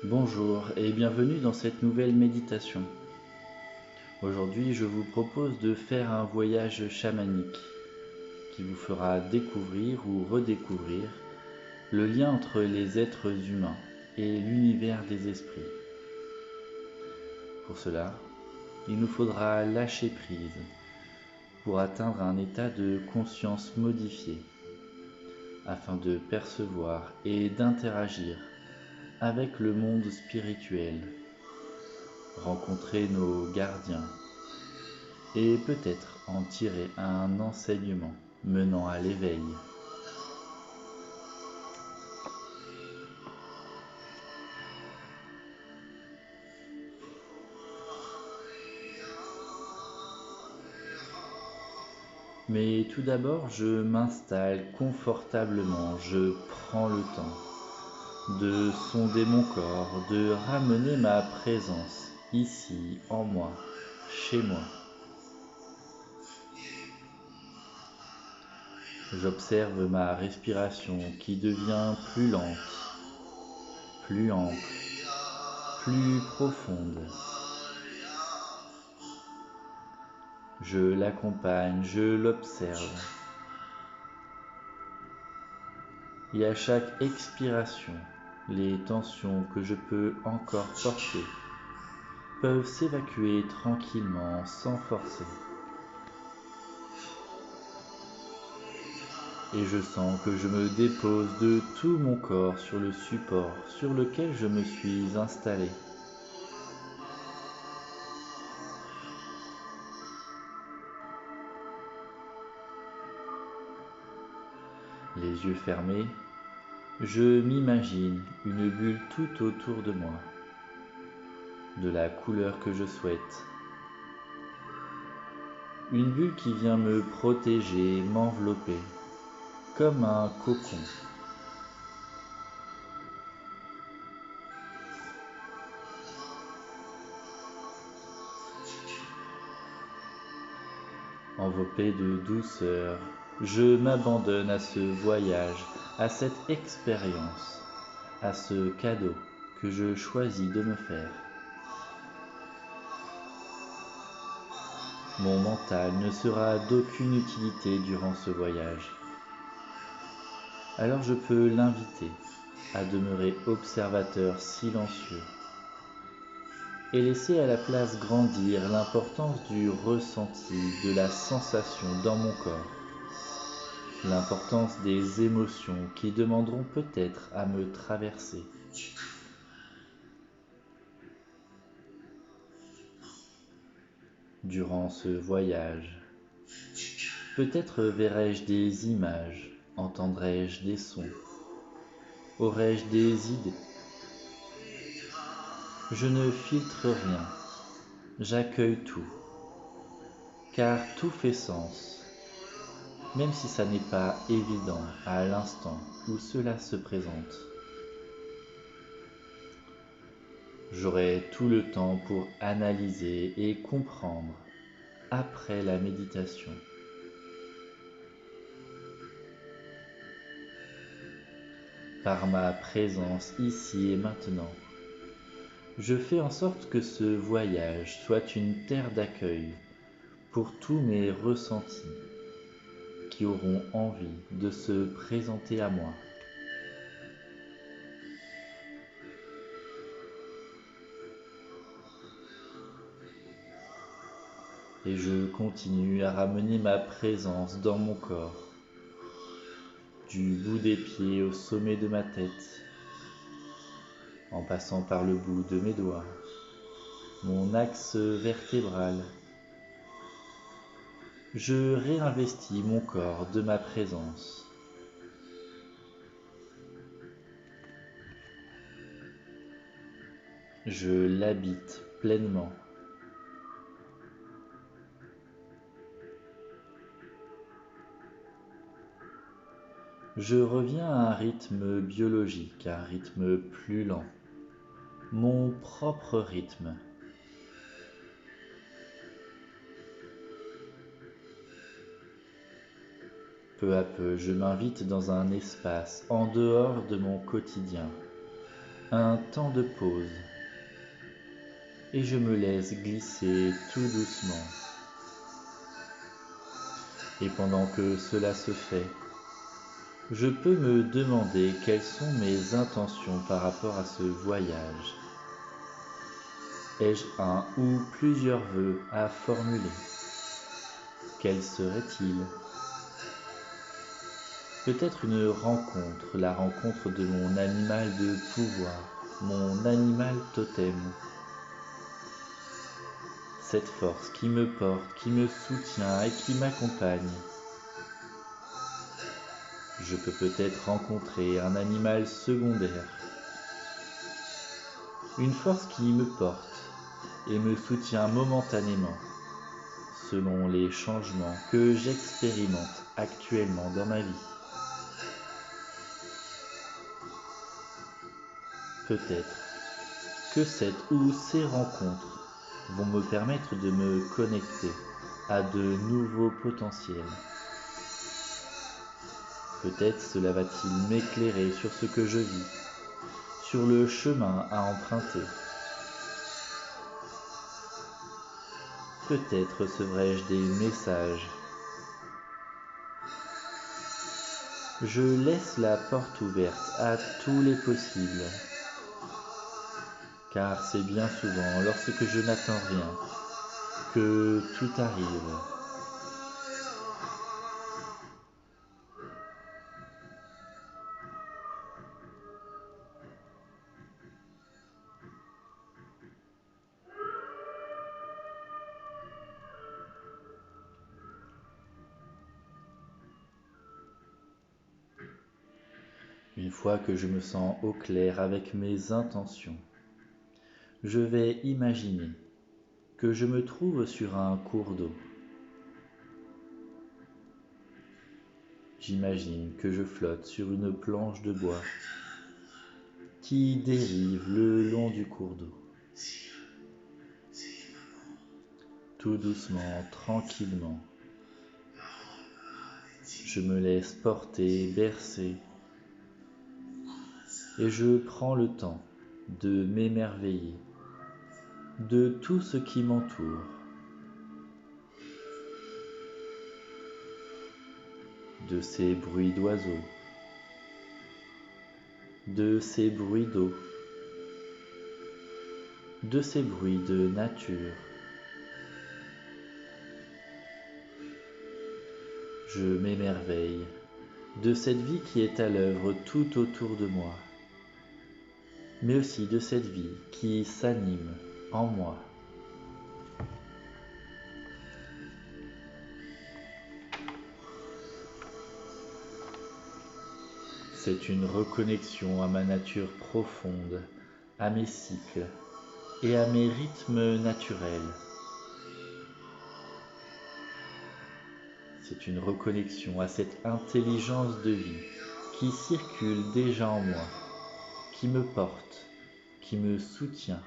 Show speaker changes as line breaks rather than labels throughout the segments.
Bonjour et bienvenue dans cette nouvelle méditation. Aujourd'hui, je vous propose de faire un voyage chamanique qui vous fera découvrir ou redécouvrir le lien entre les êtres humains et l'univers des esprits. Pour cela, il nous faudra lâcher prise pour atteindre un état de conscience modifié afin de percevoir et d'interagir avec le monde spirituel, rencontrer nos gardiens et peut-être en tirer un enseignement menant à l'éveil. Mais tout d'abord, je m'installe confortablement, je prends le temps de sonder mon corps, de ramener ma présence ici, en moi, chez moi. J'observe ma respiration qui devient plus lente, plus ample, plus profonde. Je l'accompagne, je l'observe. Et à chaque expiration, les tensions que je peux encore porter peuvent s'évacuer tranquillement, sans forcer. Et je sens que je me dépose de tout mon corps sur le support sur lequel je me suis installé. Les yeux fermés, je m'imagine une bulle tout autour de moi, de la couleur que je souhaite. Une bulle qui vient me protéger, m'envelopper, comme un cocon. Enveloppé de douceur, je m'abandonne à ce voyage, à cette expérience, à ce cadeau que je choisis de me faire. Mon mental ne sera d'aucune utilité durant ce voyage. Alors je peux l'inviter à demeurer observateur silencieux et laisser à la place grandir l'importance du ressenti, de la sensation dans mon corps, l'importance des émotions qui demanderont peut-être à me traverser. Durant ce voyage, peut-être verrai-je des images, entendrai-je des sons, aurai-je des idées. Je ne filtre rien, j'accueille tout, car tout fait sens, même si ça n'est pas évident à l'instant où cela se présente. J'aurai tout le temps pour analyser et comprendre après la méditation. Par ma présence ici et maintenant, je fais en sorte que ce voyage soit une terre d'accueil pour tous mes ressentis qui auront envie de se présenter à moi. Et je continue à ramener ma présence dans mon corps, du bout des pieds au sommet de ma tête, en passant par le bout de mes doigts, mon axe vertébral. Je réinvestis mon corps de ma présence. Je l'habite pleinement. Je reviens à un rythme biologique, à un rythme plus lent, mon propre rythme. Peu à peu, je m'invite dans un espace en dehors de mon quotidien, un temps de pause, et je me laisse glisser tout doucement. Et pendant que cela se fait, je peux me demander quelles sont mes intentions par rapport à ce voyage. Ai-je un ou plusieurs vœux à formuler? Quels seraient-ils? Peut-être une rencontre, la rencontre de mon animal de pouvoir, mon animal totem. Cette force qui me porte, qui me soutient et qui m'accompagne. Je peux peut-être rencontrer un animal secondaire. Une force qui me porte et me soutient momentanément, selon les changements que j'expérimente actuellement dans ma vie. Peut-être que cette ou ces rencontres vont me permettre de me connecter à de nouveaux potentiels. Peut-être cela va-t-il m'éclairer sur ce que je vis, sur le chemin à emprunter. Peut-être recevrai-je des messages. Je laisse la porte ouverte à tous les possibles, car c'est bien souvent lorsque je n'attends rien que tout arrive. Une fois que je me sens au clair avec mes intentions, je vais imaginer que je me trouve sur un cours d'eau. J'imagine que je flotte sur une planche de bois qui dérive le long du cours d'eau. Tout doucement, tranquillement, je me laisse porter, bercer, et je prends le temps de m'émerveiller de tout ce qui m'entoure, de ces bruits d'oiseaux, de ces bruits d'eau, de ces bruits de nature. Je m'émerveille de cette vie qui est à l'œuvre tout autour de moi, mais aussi de cette vie qui s'anime en moi. C'est une reconnexion à ma nature profonde, à mes cycles et à mes rythmes naturels. C'est une reconnexion à cette intelligence de vie qui circule déjà en moi, qui me porte, qui me soutient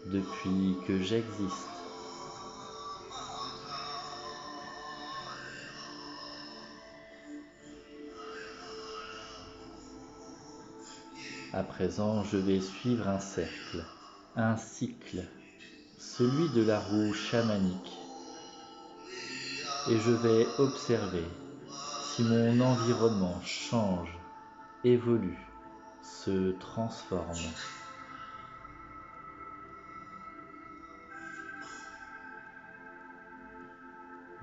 depuis que j'existe. À présent, je vais suivre un cercle, un cycle, celui de la roue chamanique, et je vais observer si mon environnement change, évolue, se transforme.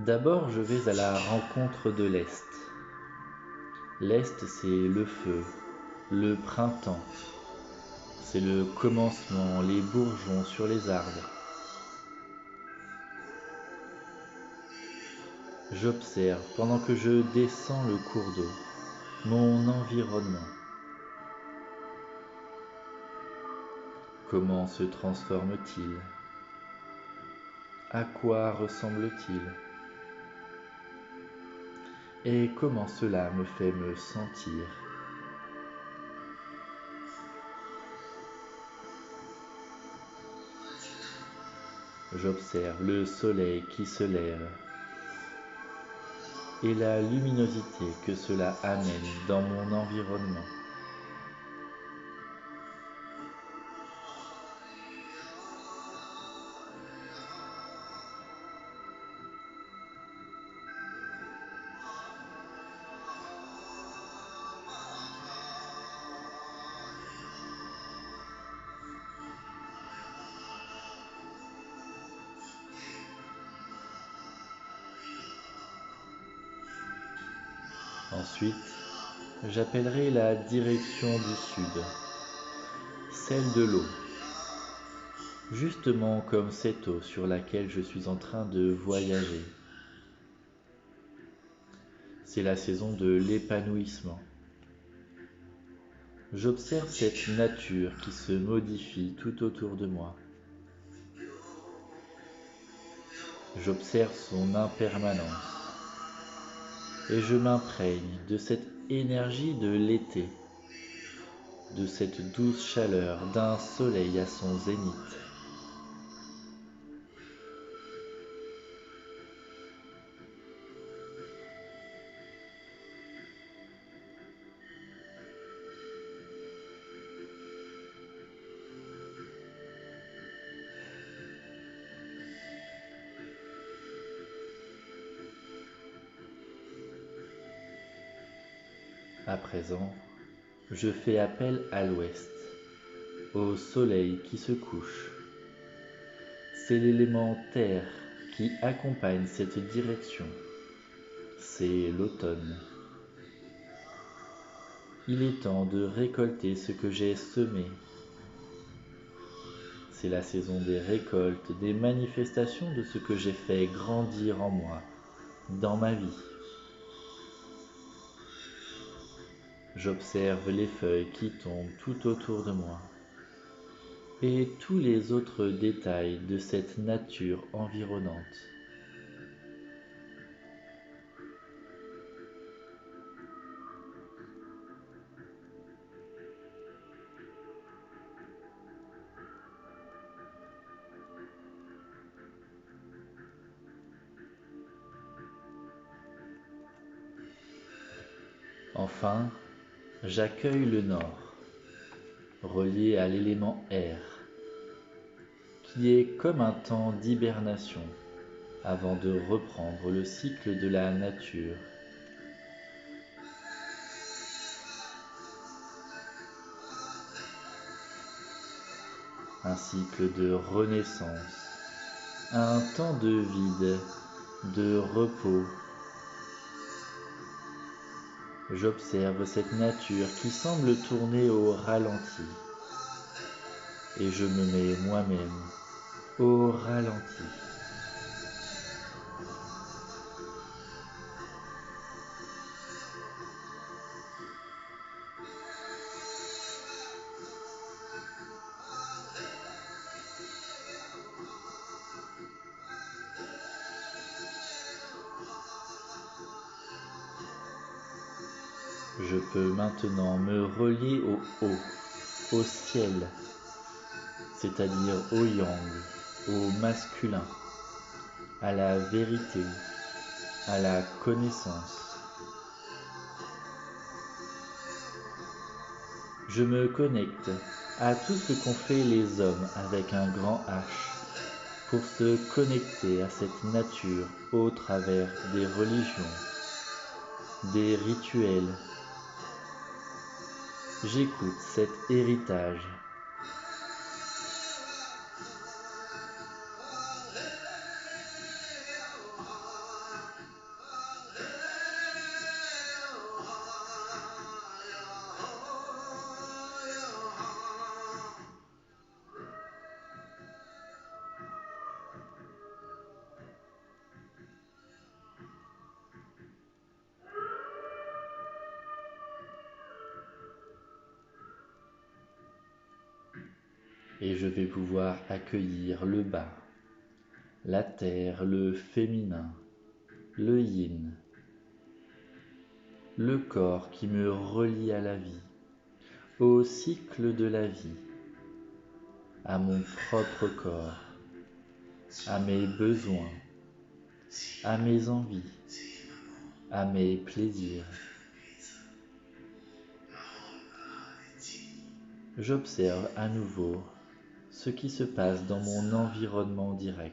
D'abord, je vais à la rencontre de l'Est. L'Est, c'est le feu, le printemps. C'est le commencement, les bourgeons sur les arbres. J'observe pendant que je descends le cours d'eau, mon environnement. Comment se transforme-t-il? À quoi ressemble-t-il? Et comment cela me fait me sentir? J'observe le soleil qui se lève et la luminosité que cela amène dans mon environnement. Ensuite, j'appellerai la direction du sud, celle de l'eau, justement comme cette eau sur laquelle je suis en train de voyager. C'est la saison de l'épanouissement. J'observe cette nature qui se modifie tout autour de moi. J'observe son impermanence et je m'imprègne de cette énergie de l'été, de cette douce chaleur d'un soleil à son zénith. À présent, je fais appel à l'ouest, au soleil qui se couche. C'est l'élément terre qui accompagne cette direction. C'est l'automne. Il est temps de récolter ce que j'ai semé. C'est la saison des récoltes, des manifestations de ce que j'ai fait grandir en moi, dans ma vie. J'observe les feuilles qui tombent tout autour de moi et tous les autres détails de cette nature environnante. Enfin, j'accueille le nord, relié à l'élément air, qui est comme un temps d'hibernation avant de reprendre le cycle de la nature. Un cycle de renaissance, un temps de vide, de repos. J'observe cette nature qui semble tourner au ralenti et je me mets moi-même au ralenti. Je peux maintenant me relier au haut, au ciel, c'est-à-dire au yang, au masculin, à la vérité, à la connaissance. Je me connecte à tout ce qu'ont fait les hommes avec un grand H pour se connecter à cette nature au travers des religions, des rituels. J'écoute cet héritage. Et je vais pouvoir accueillir le bas, la terre, le féminin, le yin, le corps qui me relie à la vie, au cycle de la vie, à mon propre corps, à mes besoins, à mes envies, à mes plaisirs. J'observe à nouveau ce qui se passe dans mon environnement direct.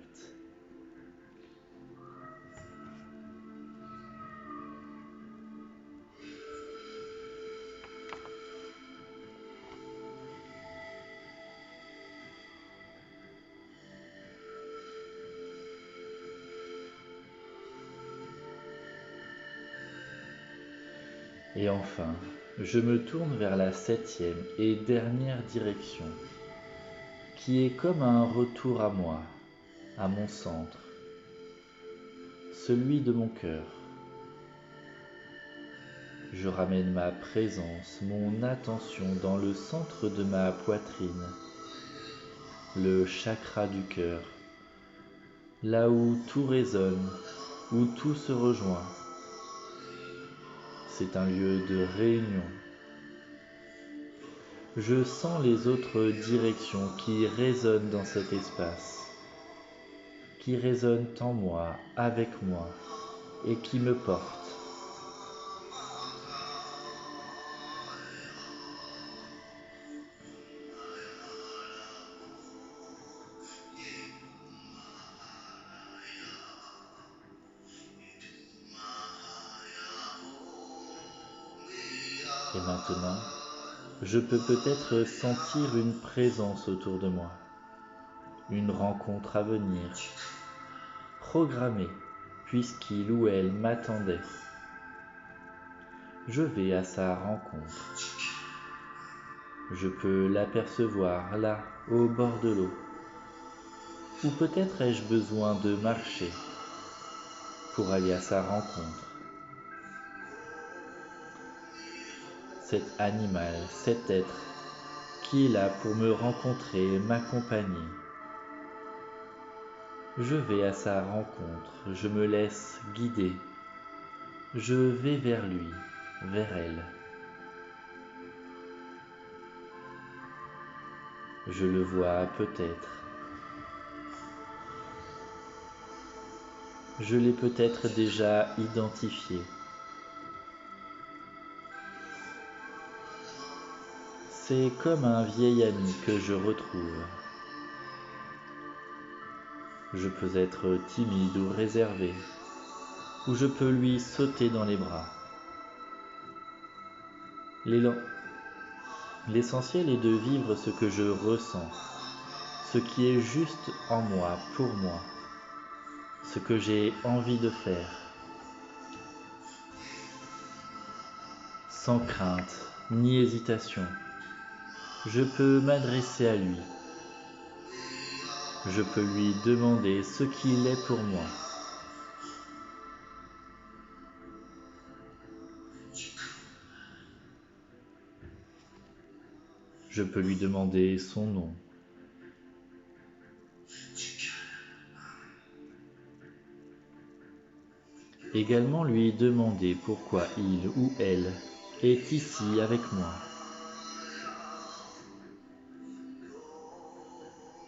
Et enfin, je me tourne vers la 7e et dernière direction, qui est comme un retour à moi, à mon centre, celui de mon cœur. Je ramène ma présence, mon attention dans le centre de ma poitrine, le chakra du cœur, là où tout résonne, où tout se rejoint. C'est un lieu de réunion. Je sens les autres directions qui résonnent dans cet espace, qui résonnent en moi, avec moi, et qui me portent. Et maintenant, je peux peut-être sentir une présence autour de moi, une rencontre à venir, programmée, puisqu'il ou elle m'attendait. Je vais à sa rencontre. Je peux l'apercevoir là, au bord de l'eau. Ou peut-être ai-je besoin de marcher pour aller à sa rencontre. Cet animal, cet être qui est là pour me rencontrer et m'accompagner. Je vais à sa rencontre, je me laisse guider. Je vais vers lui, vers elle. Je le vois peut-être. Je l'ai peut-être déjà identifié. C'est comme un vieil ami que je retrouve. Je peux être timide ou réservé, ou je peux lui sauter dans les bras. L'essentiel est de vivre ce que je ressens, ce qui est juste en moi, pour moi, ce que j'ai envie de faire, sans crainte ni hésitation. Je peux m'adresser à lui. Je peux lui demander ce qu'il est pour moi. Je peux lui demander son nom. Également lui demander pourquoi il ou elle est ici avec moi.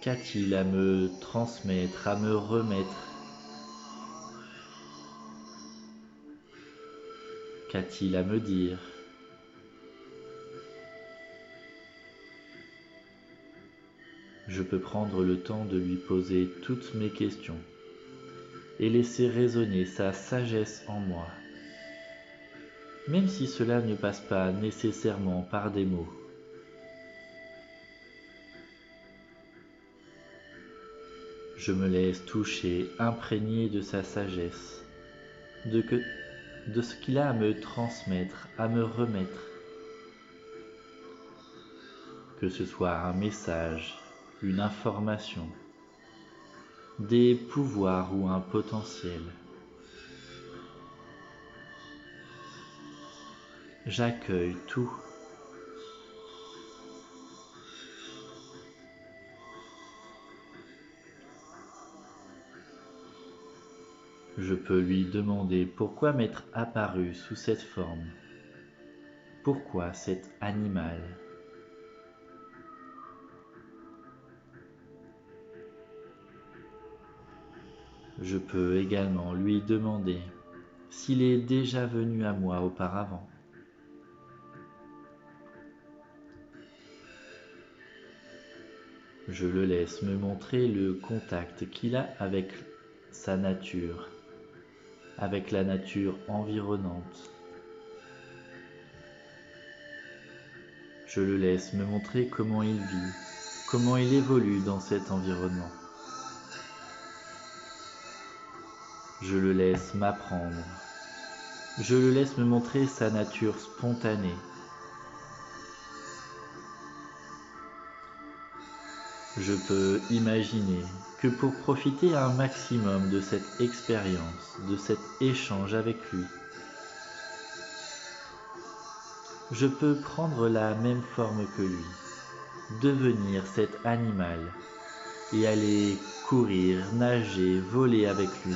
Qu'a-t-il à me transmettre, à me remettre? Qu'a-t-il à me dire? Je peux prendre le temps de lui poser toutes mes questions et laisser résonner sa sagesse en moi, même si cela ne passe pas nécessairement par des mots. Je me laisse toucher, imprégné de sa sagesse, de ce qu'il a à me transmettre, à me remettre. Que ce soit un message, une information, des pouvoirs ou un potentiel. J'accueille tout. Je peux lui demander pourquoi m'être apparu sous cette forme. Pourquoi cet animal? Je peux également lui demander s'il est déjà venu à moi auparavant. Je le laisse me montrer le contact qu'il a avec sa nature, avec la nature environnante. Je le laisse me montrer comment il vit, comment il évolue dans cet environnement. Je le laisse m'apprendre. Je le laisse me montrer sa nature spontanée. Je peux imaginer que pour profiter un maximum de cette expérience, de cet échange avec lui, je peux prendre la même forme que lui, devenir cet animal et aller courir, nager, voler avec lui,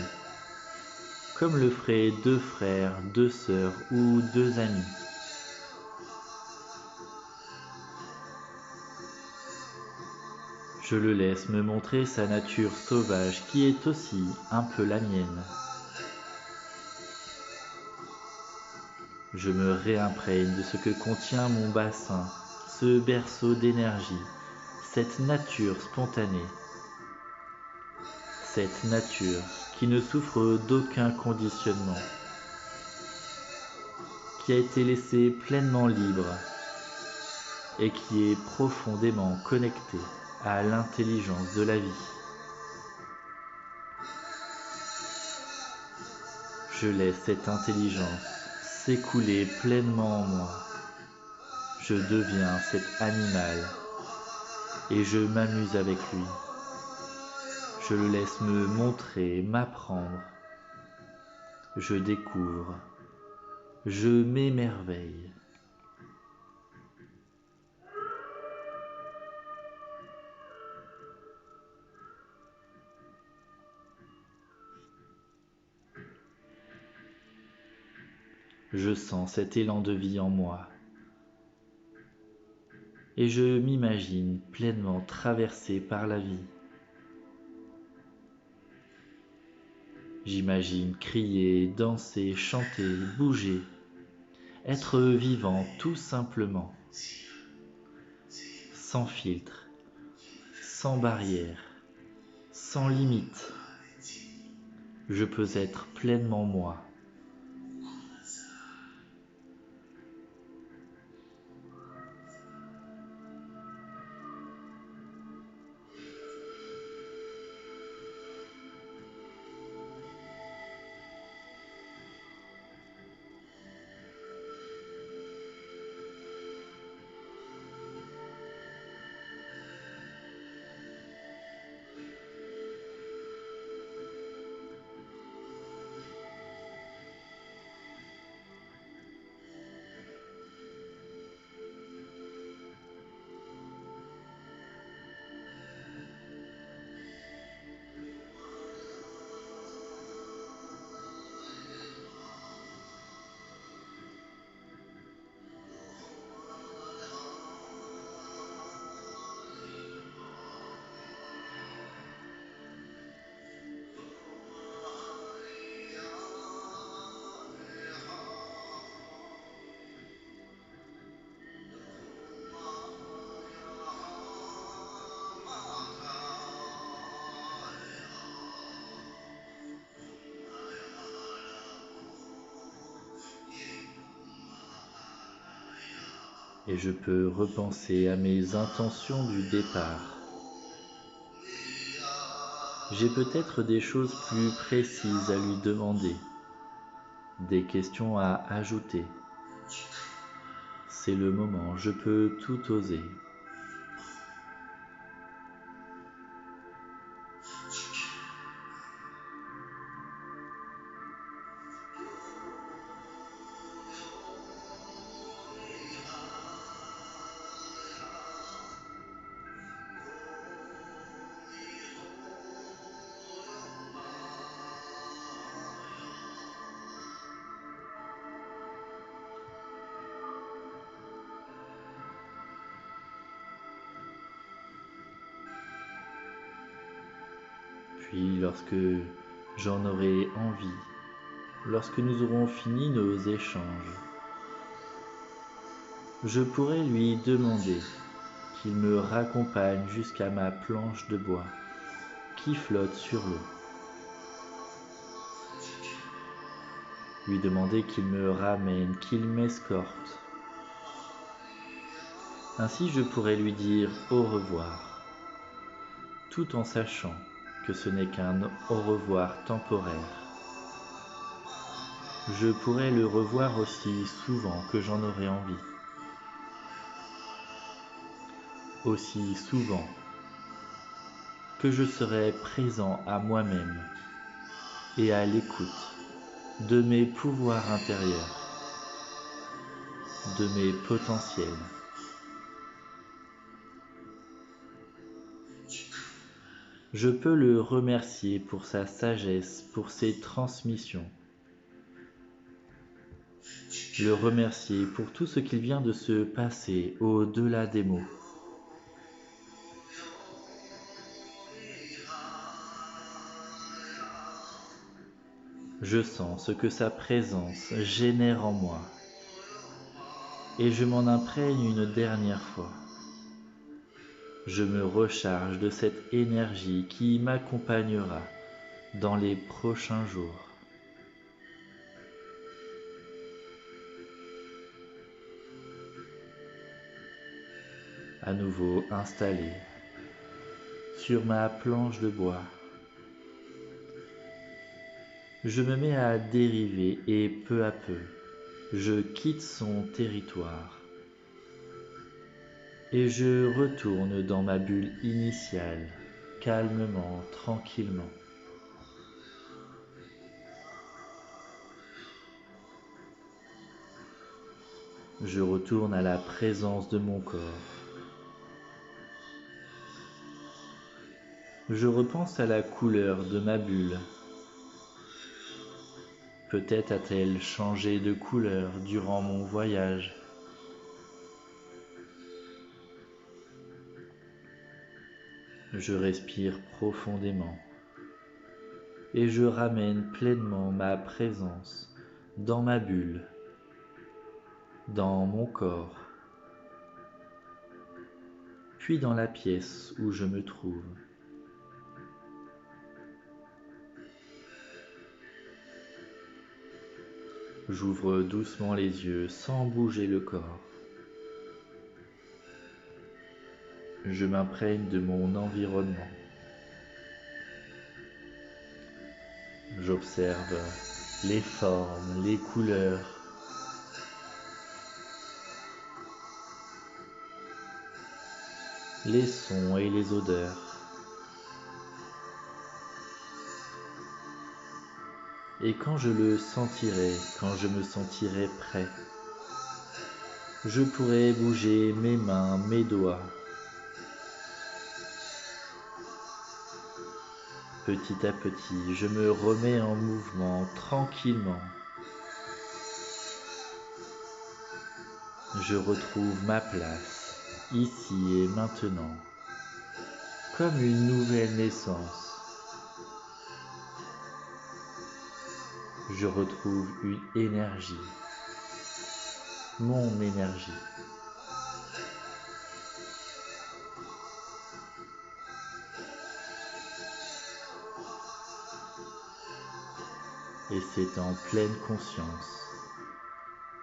comme le feraient deux frères, deux sœurs ou deux amis. Je le laisse me montrer sa nature sauvage qui est aussi un peu la mienne. Je me réimprègne de ce que contient mon bassin, ce berceau d'énergie, cette nature spontanée, cette nature qui ne souffre d'aucun conditionnement, qui a été laissée pleinement libre et qui est profondément connectée à l'intelligence de la vie. Je laisse cette intelligence s'écouler pleinement en moi. Je deviens cet animal et je m'amuse avec lui. Je le laisse me montrer, m'apprendre. Je découvre. Je m'émerveille. Je sens cet élan de vie en moi. Et je m'imagine pleinement traversé par la vie. J'imagine crier, danser, chanter, bouger, être vivant tout simplement, sans filtre, sans barrière, sans limite. Je peux être pleinement moi. Et je peux repenser à mes intentions du départ. J'ai peut-être des choses plus précises à lui demander, des questions à ajouter. C'est le moment, je peux tout oser. Puis lorsque j'en aurai envie, lorsque nous aurons fini nos échanges, je pourrai lui demander qu'il me raccompagne jusqu'à ma planche de bois qui flotte sur l'eau. Lui demander qu'il me ramène, qu'il m'escorte. Ainsi je pourrai lui dire au revoir, tout en sachant que ce n'est qu'un au revoir temporaire. Je pourrais le revoir aussi souvent que j'en aurais envie, aussi souvent que je serai présent à moi-même et à l'écoute de mes pouvoirs intérieurs, de mes potentiels. Je peux le remercier pour sa sagesse, pour ses transmissions, le remercier pour tout ce qu'il vient de se passer au-delà des mots. Je sens ce que sa présence génère en moi et je m'en imprègne une dernière fois. Je me recharge de cette énergie qui m'accompagnera dans les prochains jours. À nouveau installé sur ma planche de bois, je me mets à dériver et peu à peu, je quitte son territoire et je retourne dans ma bulle initiale, calmement, tranquillement. Je retourne à la présence de mon corps. Je repense à la couleur de ma bulle. Peut-être a-t-elle changé de couleur durant mon voyage. Je respire profondément et je ramène pleinement ma présence dans ma bulle, dans mon corps, puis dans la pièce où je me trouve. J'ouvre doucement les yeux sans bouger le corps. Je m'imprègne de mon environnement. J'observe les formes, les couleurs, les sons et les odeurs. Et quand je le sentirai, quand je me sentirai prêt, je pourrai bouger mes mains, mes doigts. Petit à petit, je me remets en mouvement tranquillement. Je retrouve ma place, ici et maintenant, comme une nouvelle naissance. Je retrouve une énergie, mon énergie. Et c'est en pleine conscience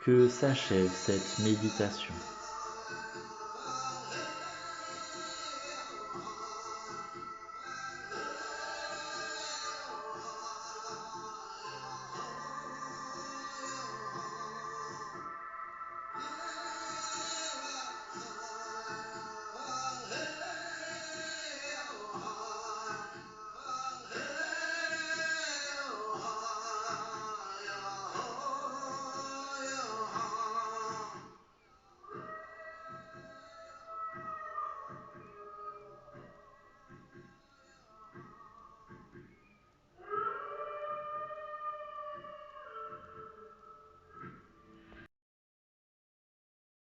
que s'achève cette méditation.